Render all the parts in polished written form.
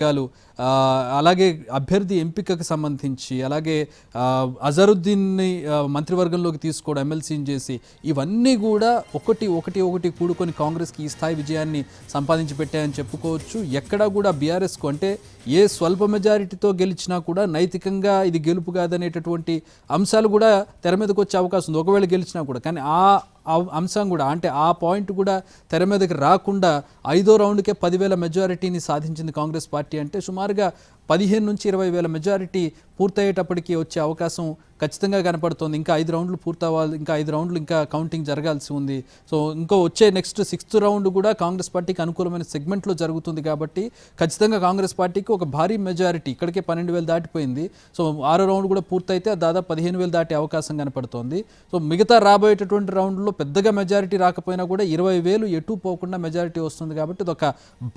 వర్గాలు అలాగే అభ్యర్థి ఎంపికకు సంబంధించి అలాగే అజరుద్దీన్ని మంత్రివర్గంలోకి తీసుకోవడం ఎమ్మెల్సీని చేసి ఇవన్నీ కూడా ఒకటి కూడుకొని కాంగ్రెస్కి ఈ స్థాయి విజయాన్ని సంపాదించి పెట్టాయని చెప్పుకోవచ్చు. ఎక్కడా కూడా బీఆర్ఎస్కు అంటే ఏ స్వల్ప మెజారిటీతో గెలిచినా కూడా నైతికంగా ఇది గెలుపు కాదనేటటువంటి అంశాలు కూడా తెర మీదకి వచ్చే అవకాశం ఉంది ఒకవేళ గెలిచినా కూడా. కానీ ఆ అంశం కూడా అంటే ఆ పాయింట్ కూడా తెర మీదకి రాకుండా 5వ రౌండ్కే 10,000 మెజారిటీని సాధించింది కాంగ్రెస్ పార్టీ. అంటే సుమారుగా 15 నుంచి 20,000 మెజారిటీ పూర్తయ్యేటప్పటికి వచ్చే అవకాశం ఖచ్చితంగా కనపడుతోంది. ఇంకా 5 రౌండ్లు పూర్తవ్వాలి, ఇంకా 5 రౌండ్లు ఇంకా కౌంటింగ్ జరగాల్సి ఉంది. సో ఇంకో వచ్చే నెక్స్ట్ 6th రౌండ్ కూడా కాంగ్రెస్ పార్టీకి అనుకూలమైన సెగ్మెంట్లో జరుగుతుంది కాబట్టి ఖచ్చితంగా కాంగ్రెస్ పార్టీకి ఒక భారీ మెజారిటీ ఇక్కడికే 12,000 దాటిపోయింది. సో 6వ రౌండ్ కూడా పూర్తయితే దాదాపు 15,000 దాటే అవకాశం కనపడుతోంది. సో మిగతా రాబోయేటటువంటి రౌండ్లో పెద్దగా మెజారిటీ రాకపోయినా కూడా 20,000 ఎటు పోకుండా మెజారిటీ వస్తుంది కాబట్టి ఇది ఒక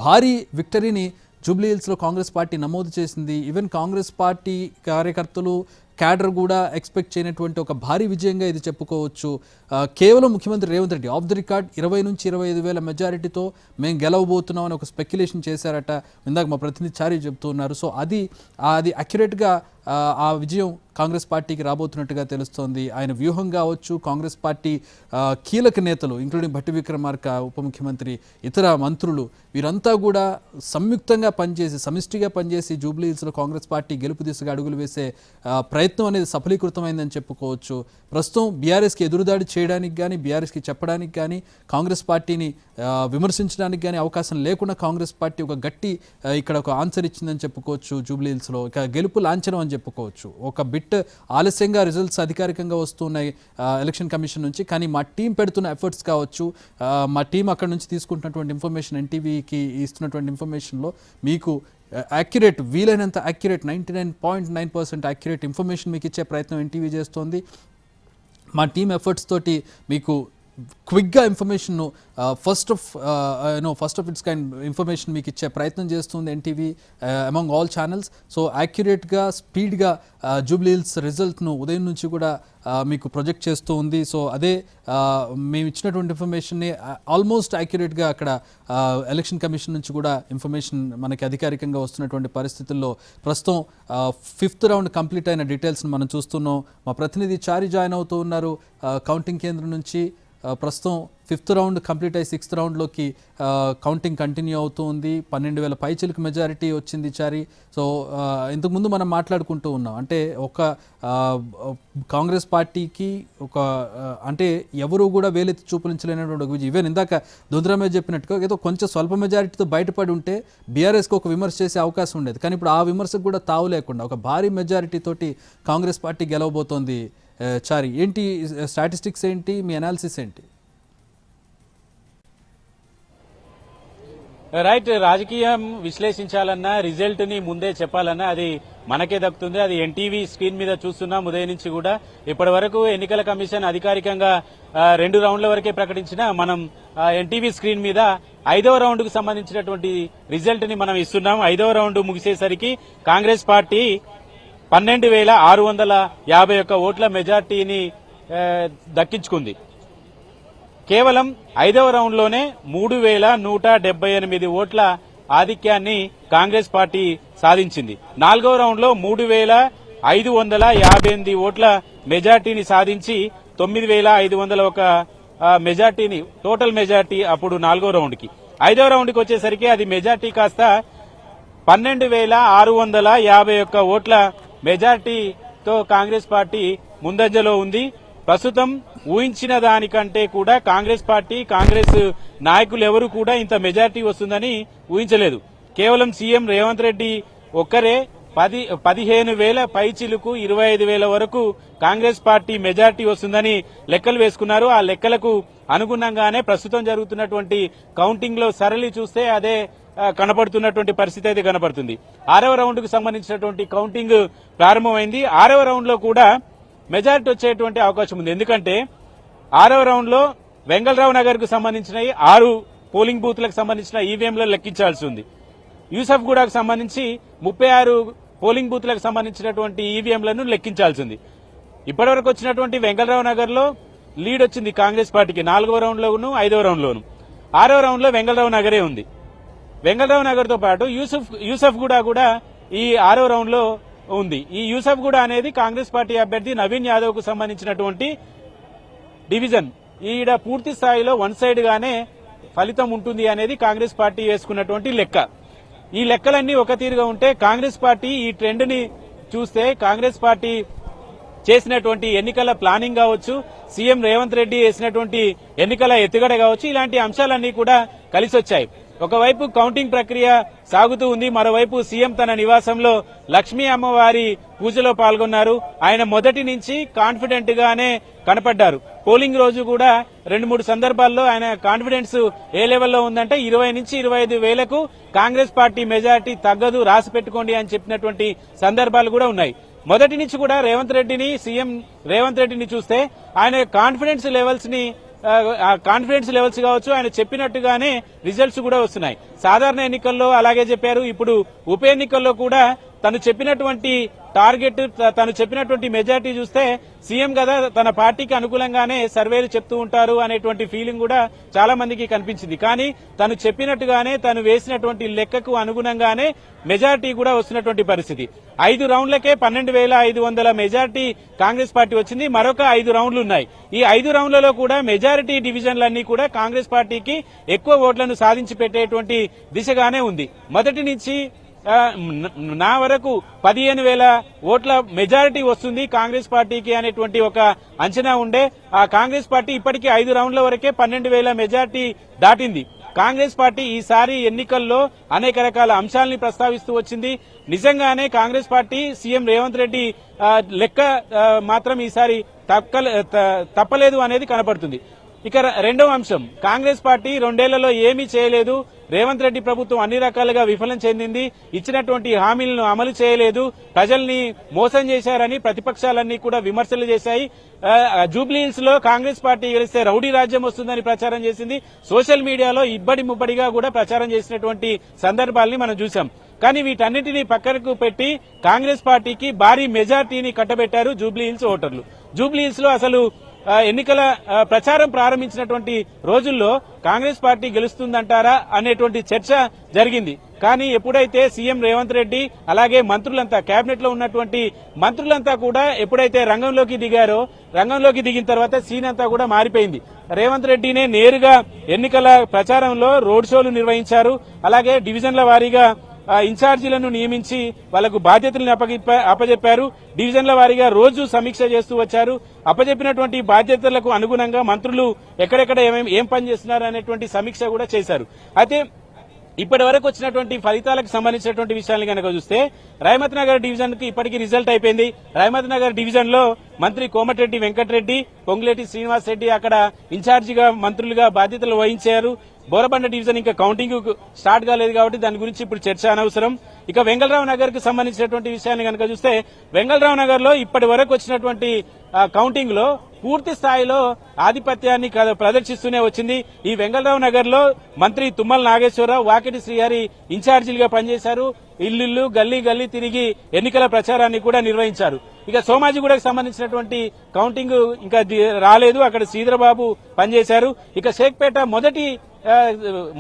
భారీ విక్టరీని జూబ్లీహిల్స్లో కాంగ్రెస్ పార్టీ నమోదు చేసింది. ఈవెన్ కాంగ్రెస్ పార్టీ కార్యకర్తలు క్యాడర్ కూడా ఎక్స్పెక్ట్ చేయనటువంటి ఒక భారీ విజయంగా ఇది చెప్పుకోవచ్చు. కేవలం ముఖ్యమంత్రి Revanth Reddy of the record 20 నుంచి 25,000 మెజారిటీతో మేము గెలవబోతున్నాం అని ఒక స్పెక్యులేషన్ చేశారట. ఇందాక మా ప్రతినిధి చారి చెప్తున్నారు. సో అది అక్యురేట్గా ఆ విజయం కాంగ్రెస్ పార్టీకి రాబోతున్నట్టుగా తెలుస్తోంది. ఆయన వ్యూహం కావచ్చు, కాంగ్రెస్ పార్టీ కీలక నేతలు ఇంక్లూడింగ్ భట్టి విక్రమార్క ఉప ముఖ్యమంత్రి, ఇతర మంత్రులు వీరంతా కూడా సంయుక్తంగా పనిచేసి సమిష్టిగా పనిచేసి జూబ్లీహిల్స్లో కాంగ్రెస్ పార్టీ గెలుపు దిశగా అడుగులు వేసే ప్రయత్నం అనేది సఫలీకృతమైందని చెప్పుకోవచ్చు. ప్రస్తుతం బీఆర్ఎస్కి ఎదురుదాడి చేయడానికి కానీ బీఆర్ఎస్కి చెప్పడానికి కానీ కాంగ్రెస్ పార్టీని విమర్శించడానికి కానీ అవకాశం లేకుండా కాంగ్రెస్ పార్టీ ఒక గట్టి ఇక్కడ ఒక ఆన్సర్ ఇచ్చిందని చెప్పుకోవచ్చు. జూబ్లీహిల్స్లో ఇక గెలుపు లాంఛనం అని చెప్పుకోవచ్చు. ఒక బిట్ ఆలస్యంగా రిజల్ట్స్ అధికారికంగా వస్తున్నాయి ఎలక్షన్ కమిషన్ నుంచి. కానీ మా టీం పెడుతున్న ఎఫర్ట్స్ కావచ్చు, మా టీం అక్కడ నుంచి తీసుకుంటున్నటువంటి ఇన్ఫర్మేషన్, ఎన్టీవీకి ఇస్తున్నటువంటి ఇన్ఫర్మేషన్లో మీకు యాక్యురేట్ వీలైనంత యాక్యురేట్ 99.9% యాక్యురేట్ ఇన్ఫర్మేషన్ మీకు ఇచ్చే ప్రయత్నం ఎన్టీవీ చేస్తోంది. మా టీమ్ ఎఫర్ట్స్ తోటి మీకు క్విక్గా information first of its kind information మీకు ఇచ్చే ప్రయత్నం చేస్తుంది NTV among all channels. So యాక్యురేట్గా స్పీడ్గా జూబ్లీహిల్స్ రిజల్ట్ను ఉదయం నుంచి కూడా మీకు ప్రొజెక్ట్ చేస్తూ ఉంది. సో అదే మేము ఇచ్చినటువంటి ఇన్ఫర్మేషన్ని ఆల్మోస్ట్ యాక్యురేట్గా అక్కడ ఎలక్షన్ కమిషన్ నుంచి కూడా ఇన్ఫర్మేషన్ మనకి అధికారికంగా వస్తున్నటువంటి పరిస్థితుల్లో ప్రస్తుతం 5th రౌండ్ కంప్లీట్ అయిన డీటెయిల్స్ని మనం చూస్తున్నాం. మా ప్రతినిధి చారి జాయిన్ అవుతూ ఉన్నారు కౌంటింగ్ కేంద్రం నుంచి. ప్రస్తుతం 5th రౌండ్ కంప్లీట్ అయ్యి 6th రౌండ్లోకి కౌంటింగ్ కంటిన్యూ అవుతూ ఉంది. 12,000 పైచిలకు మెజారిటీ వచ్చింది చారి. సో ఇంతకుముందు మనం మాట్లాడుకుంటూ ఉన్నాం అంటే ఒక కాంగ్రెస్ పార్టీకి ఒక అంటే ఎవరు కూడా వేలెత్తి చూపించలేనటువంటి ఒక విజయం. ఈవెన్ ఇందాక దుంద్రమే చెప్పినట్టుగా ఏదో కొంచెం స్వల్ప మెజారిటీతో బయటపడి ఉంటే బీఆర్ఎస్కి ఒక విమర్శ చేసే అవకాశం ఉండేది. కానీ ఇప్పుడు ఆ విమర్శకు కూడా తావు లేకుండా ఒక భారీ మెజారిటీ తోటి కాంగ్రెస్ పార్టీ గెలవబోతోంది. చారి ఏంటి స్టాటిస్టిక్స్ ఏంటి, మీ అనాలిసిస్ ఏంటి? రైట్, రాజకీయం విశ్లేషించాలన్నా రిజల్ట్ ని ముందే చెప్పాలన్నా అది మనకే దక్కుతుంది. అది ఎన్టీవీ స్క్రీన్ మీద చూస్తున్నాం ఉదయం నుంచి కూడా. ఇప్పటి వరకు ఎన్నికల కమిషన్ అధికారికంగా 2 రౌండ్ల వరకే ప్రకటించిన మనం ఎన్టీవీ స్క్రీన్ మీద 5వ రౌండ్ కు సంబంధించినటువంటి రిజల్ట్ ని మనం ఇస్తున్నాం. 5వ రౌండ్ ముగిసేసరికి కాంగ్రెస్ పార్టీ 12,651 ఓట్ల మెజార్టీని దక్కించుకుంది. కేవలం 5వ రౌండ్లోనే 3,178 ఓట్ల ఆధిక్యాన్ని కాంగ్రెస్ పార్టీ సాధించింది. 4వ రౌండ్లో 3,558 ఓట్ల మెజార్టీని సాధించి 9,501 మెజార్టీని టోటల్ మెజార్టీ అప్పుడు 4వ రౌండ్కి. 5వ రౌండ్కి వచ్చేసరికి అది మెజార్టీ కాస్త 12,651 ఓట్ల మెజార్టీతో కాంగ్రెస్ పార్టీ ముందంజలో ఉంది. ప్రస్తుతం ఊహించిన దానికంటే కూడా కాంగ్రెస్ పార్టీ కాంగ్రెస్ నాయకులు ఎవరు కూడా ఇంత మెజార్టీ వస్తుందని ఊహించలేదు. కేవలం సీఎం రేవంత్ రెడ్డి ఒక్కరే 15,000 పైచిలుకు 25,000 వరకు కాంగ్రెస్ పార్టీ మెజార్టీ వస్తుందని లెక్కలు వేసుకున్నారు. ఆ లెక్కలకు అనుగుణంగానే ప్రస్తుతం జరుగుతున్నటువంటి కౌంటింగ్ లో సరళి చూస్తే అదే కనపడుతున్నటువంటి పరిస్థితి అయితే కనపడుతుంది. 6వ రౌండ్ కు సంబంధించినటువంటి కౌంటింగ్ ప్రారంభమైంది. 6వ రౌండ్ లో కూడా మెజారిటీ వచ్చేటువంటి అవకాశం ఉంది. ఎందుకంటే 6వ రౌండ్ లో వెంగళరావు నగర్ కు సంబంధించిన 6 పోలింగ్ బూత్లకు సంబంధించిన ఈవీఎంలు లెక్కించాల్సి ఉంది. యూసఫ్ గూడకు సంబంధించి 36 పోలింగ్ బూత్లకు సంబంధించినటువంటి ఈవీఎంలను లెక్కించాల్సి ఉంది. ఇప్పటివరకు వచ్చినటువంటి వెంగళరావు నగర్ లో లీడ్ వచ్చింది కాంగ్రెస్ పార్టీకి 4వ రౌండ్ లోను 5వ రౌండ్ లోను. 6వ రౌండ్ లో వెంగళరావు నగరే ఉంది. వెంగళరావు నగర్ తో పాటు యూసఫ్ కూడా ఈ 6వ రౌండ్ లో ఉంది. ఈ యూసఫ్ గూడ అనేది కాంగ్రెస్ పార్టీ అభ్యర్థి నవీన్ యాదవ్ కు సంబంధించినటువంటి డివిజన్. ఈడ పూర్తి స్థాయిలో వన్ సైడ్ గానే ఫలితం ఉంటుంది అనేది కాంగ్రెస్ పార్టీ వేసుకున్నటువంటి లెక్క. ఈ లెక్కలన్నీ ఒక తీరుగా ఉంటే కాంగ్రెస్ పార్టీ ఈ ట్రెండ్ ని చూస్తే కాంగ్రెస్ పార్టీ చేసినటువంటి ఎన్నికల ప్లానింగ్ కావచ్చు, సీఎం రేవంత్ రెడ్డి వేసినటువంటి ఎన్నికల ఎత్తుగడ కావచ్చు, ఇలాంటి అంశాలన్నీ కూడా కలిసొచ్చాయి. ఒకవైపు కౌంటింగ్ ప్రక్రియ సాగుతూ ఉంది, మరోవైపు సీఎం తన నివాసంలో లక్ష్మీ అమ్మవారి పూజలో పాల్గొన్నారు. ఆయన మొదటి నుంచి కాన్ఫిడెంట్ గానే కనపడ్డారు. పోలింగ్ రోజు కూడా 2-3 సందర్భాల్లో ఆయన కాన్ఫిడెన్స్ ఏ లెవెల్లో ఉందంటే 20 నుంచి 25 వేలకు కాంగ్రెస్ పార్టీ మెజారిటీ తగ్గదు, రాసి పెట్టుకోండి అని చెప్పినటువంటి సందర్భాలు కూడా ఉన్నాయి. మొదటి నుంచి కూడా సీఎం రేవంత్ రెడ్డిని చూస్తే ఆయన కాన్ఫిడెన్స్ లెవెల్స్ కావచ్చు, ఆయన చెప్పినట్టుగానే రిజల్ట్స్ కూడా వస్తున్నాయి. సాధారణ ఎన్నికల్లో అలాగే చెప్పారు. ఇప్పుడు ఉప ఎన్నికల్లో కూడా తను చెప్పినటువంటి టార్గెట్, తను చెప్పినటువంటి మెజార్టీ చూస్తే సీఎం కదా తన పార్టీకి అనుకూలంగానే సర్వేలు చెప్తూ ఉంటారు అనేటువంటి ఫీలింగ్ కూడా చాలా మందికి కనిపించింది. కానీ తను చెప్పినట్టుగానే తను వేసినటువంటి లెక్కకు అనుగుణంగానే మెజార్టీ కూడా వస్తున్నటువంటి పరిస్థితి. 5 రౌండ్లకే 12,500 మెజార్టీ కాంగ్రెస్ పార్టీ వచ్చింది. మరొక 5 రౌండ్లు ఉన్నాయి. ఈ 5 రౌండ్లలో కూడా మెజారిటీ డివిజన్లన్నీ కూడా కాంగ్రెస్ పార్టీకి ఎక్కువ ఓట్లను సాధించి పెట్టేటువంటి దిశగానే ఉంది. మొదటి నుంచి నా వరకు 15,000 ఓట్ల మెజారిటీ వస్తుంది కాంగ్రెస్ పార్టీకి అనేటువంటి ఒక అంచనా ఉండే. ఆ కాంగ్రెస్ పార్టీ ఇప్పటికీ 5 రౌండ్ల వరకే 12,000 మెజారిటీ దాటింది. కాంగ్రెస్ పార్టీ ఈసారి ఎన్నికల్లో అనేక రకాల అంశాలని ప్రస్తావిస్తూ వచ్చింది. నిజంగానే కాంగ్రెస్ పార్టీ సీఎం రేవంత్ రెడ్డి లెక్క మాత్రం ఈసారి తప్పలేదు అనేది కనపడుతుంది. ఇక రెండవ అంశం, కాంగ్రెస్ పార్టీ 2 ఏళ్లలో ఏమీ చేయలేదు, రేవంత్ రెడ్డి ప్రభుత్వం అన్ని రకాలుగా విఫలం చెందింది, ఇచ్చినటువంటి హామీలను అమలు చేయలేదు, ప్రజల్ని మోసం చేశారని ప్రతిపక్షాలన్నీ కూడా విమర్శలు చేశాయి. జూబ్లీహిల్స్ లో కాంగ్రెస్ పార్టీ గెలిస్తే రౌడీ రాజ్యం వస్తుందని ప్రచారం చేసింది. సోషల్ మీడియాలో ఇబ్బడి ముబ్బడిగా కూడా ప్రచారం చేసినటువంటి సందర్భాల్ని మనం చూసాం. కానీ వీటన్నిటినీ పక్కకు పెట్టి కాంగ్రెస్ పార్టీకి భారీ మెజార్టీని కట్టబెట్టారు జూబ్లీహిల్స్ ఓటర్లు. జూబ్లీహిల్స్ లో అసలు ఎన్నికల ప్రచారం ప్రారంభించినటువంటి రోజుల్లో కాంగ్రెస్ పార్టీ గెలుస్తుందంటారా అనేటువంటి చర్చ జరిగింది. కానీ ఎప్పుడైతే సీఎం రేవంత్ రెడ్డి అలాగే మంత్రులంతా, కేబినెట్ లో ఉన్నటువంటి మంత్రులంతా కూడా ఎప్పుడైతే రంగంలోకి దిగిన తర్వాత సీన్ అంతా కూడా మారిపోయింది. రేవంత్ రెడ్డినే నేరుగా ఎన్నికల ప్రచారంలో రోడ్ షోలు నిర్వహించారు. అలాగే డివిజన్ల వారీగా ఇన్ఛార్జీలను నియమించి వాళ్లకు బాధ్యతలను అప్పజెప్పారు. డివిజన్ల వారీగా రోజు సమీక్ష చేస్తూ వచ్చారు. అప్పజెప్పినటువంటి బాధ్యతలకు అనుగుణంగా మంత్రులు ఎక్కడెక్కడ ఏం పని చేస్తున్నారు అనేటువంటి సమీక్ష కూడా చేశారు. అయితే ఇప్పటి వరకు వచ్చినటువంటి ఫలితాలకు సంబంధించినటువంటి విషయాన్ని కనుక చూస్తే రహమత్ నగర్ డివిజన్ కి ఇప్పటికీ రిజల్ట్ అయిపోయింది. రహమత్ నగర్ డివిజన్ లో మంత్రి కోమటిరెడ్డి వెంకటరెడ్డి, పొంగులేటి శ్రీనివాస్ రెడ్డి అక్కడ ఇన్ఛార్జిగా మంత్రులుగా బాధ్యతలు వహించారు. బోరబండ డివిజన్ ఇంకా కౌంటింగ్ స్టార్ట్ కాలేదు కాబట్టి దాని గురించి ఇప్పుడు చర్చ అనవసరం. ఇక వెంగళరావు నగర్ కు సంబంధించినటువంటి విషయాన్ని కనుక చూస్తే వెంగళరావు నగర్ లో ఇప్పటి వరకు వచ్చినటువంటి కౌంటింగ్ లో పూర్తి స్థాయిలో ఆధిపత్యాన్ని ప్రదర్శిస్తూనే వచ్చింది. ఈ వెంగళరావు నగర్ లో మంత్రి తుమ్మల నాగేశ్వరరావు, వాకిటి శ్రీహరి ఇన్ఛార్జీలుగా పనిచేశారు. ఇల్లు గల్లీ తిరిగి ఎన్నికల ప్రచారాన్ని కూడా నిర్వహించారు. ఇక సోమాజిగూడకు సంబంధించినటువంటి కౌంటింగ్ ఇంకా రాలేదు, అక్కడ శ్రీధరబాబు పనిచేశారు. ఇక షేక్పేట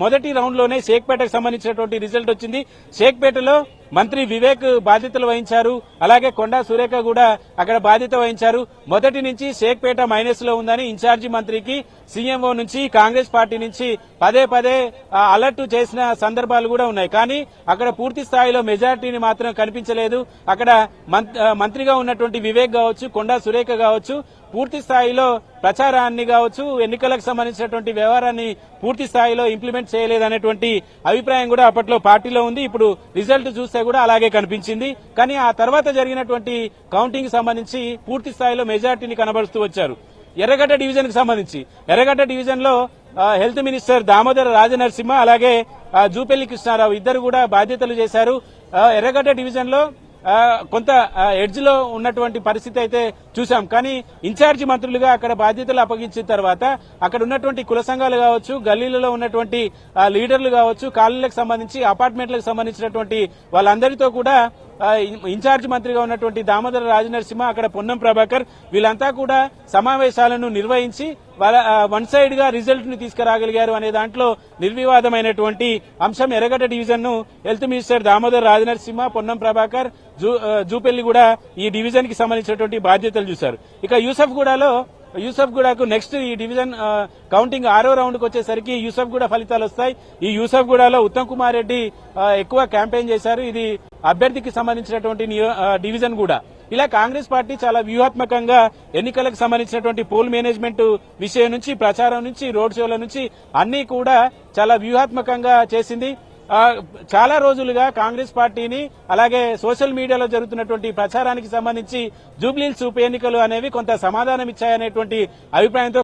మొదటి రౌండ్ లోనే షేక్పేటకు సంబంధించినటువంటి రిజల్ట్ వచ్చింది. షేక్పేటలో మంత్రి వివేక్ బాధ్యతలు వహించారు. అలాగే కొండా సురేఖ కూడా అక్కడ బాధ్యత వహించారు. మొదటి నుంచి షేక్పేట మైనస్ లో ఉందని ఇన్ఛార్జి మంత్రికి సీఎంఓ నుంచి కాంగ్రెస్ పార్టీ నుంచి పదే అలర్ట్ చేసిన సందర్భాలు కూడా ఉన్నాయి. కానీ అక్కడ పూర్తి స్థాయిలో మెజార్టీని మాత్రం కనిపించలేదు. అక్కడ మంత్రిగా ఉన్నటువంటి వివేక్ కావచ్చు, కొండా సురేఖ కావచ్చు, పూర్తి స్థాయిలో ప్రచారాన్ని కావచ్చు, ఎన్నికలకు సంబంధించినటువంటి వ్యవహారాన్ని పూర్తి స్థాయిలో ఇంప్లిమెంట్ చేయలేదనేటువంటి అభిప్రాయం కూడా అప్పట్లో పార్టీలో ఉంది. ఇప్పుడు రిజల్ట్ చూస్తే కూడా అలాగే కనిపించింది. కానీ ఆ తర్వాత జరిగినటువంటి కౌంటింగ్ సంబంధించి పూర్తి స్థాయిలో మెజార్టీని కనబరుస్తూ వచ్చారు. ఎర్రగడ్డ డివిజన్ కు సంబంధించి ఎర్రగడ్డ డివిజన్ లో హెల్త్ మినిస్టర్ దామోదర రాజనరసింహ అలాగే జూపల్లి కృష్ణారావు ఇద్దరు కూడా బాధ్యతలు చేశారు. ఎర్రగడ్డ డివిజన్ లో కొంత ఎడ్జ్ లో ఉన్నటువంటి పరిస్థితి అయితే చూశాం. కానీ ఇన్ఛార్జి మంత్రులుగా అక్కడ బాధ్యతలు అప్పగించిన తర్వాత అక్కడ ఉన్నటువంటి కుల సంఘాలు కావచ్చు, గల్లీలలో ఉన్నటువంటి లీడర్లు కావచ్చు, కాలనీలకు సంబంధించి అపార్ట్మెంట్లకు సంబంధించినటువంటి వాళ్ళందరితో కూడా ఇన్ఛార్జి మంత్రిగా ఉన్నటువంటి దామోదర రాజనరసింహ, అక్కడ పొన్నం ప్రభాకర్ వీళ్ళంతా కూడా సమావేశాలను నిర్వహించి వన్ సైడ్ గా రిజల్ట్ ని తీసుకురాగలిగారు అనే దాంట్లో నిర్వివాదమైనటువంటి అంశం. ఎర్రగడ్డ డివిజన్ ను హెల్త్ మినిస్టర్ దామోదర్ రాజనరసింహ, పొన్నం ప్రభాకర్, జూపెల్లి కూడా ఈ డివిజన్ కి సంబంధించినటువంటి బాధ్యతలు చూశారు. ఇక యూసఫ్గూడకు నెక్స్ట్ ఈ డివిజన్ కౌంటింగ్ 6వ రౌండ్ కు వచ్చేసరికి యూసఫ్గూడ ఫలితాలు వస్తాయి. ఈ యూసఫ్గూడలో ఉత్తమ్ కుమార్ రెడ్డి ఎక్కువ క్యాంపెయిన్ చేశారు. ఇది అభ్యర్థికి సంబంధించినటువంటి డివిజన్ కూడా. ఇలా కాంగ్రెస్ పార్టీ చాలా వ్యూహాత్మకంగా ఎన్నికలకు సంబంధించినటువంటి పోల్ మేనేజ్మెంట్ విషయం నుంచి, ప్రచారం నుంచి, రోడ్ షోల నుంచి అన్ని కూడా చాలా వ్యూహాత్మకంగా చేసింది. చాలా రోజులుగా కాంగ్రెస్ పార్టీని అలాగే సోషల్ మీడియాలో జరుగుతున్నటువంటి ప్రచారానికి సంబంధించి జూబ్లీహిల్స్ ఉప ఎన్నికలు అనేవి కొంత సమాధానం ఇచ్చాయనేటువంటి అభిప్రాయంతో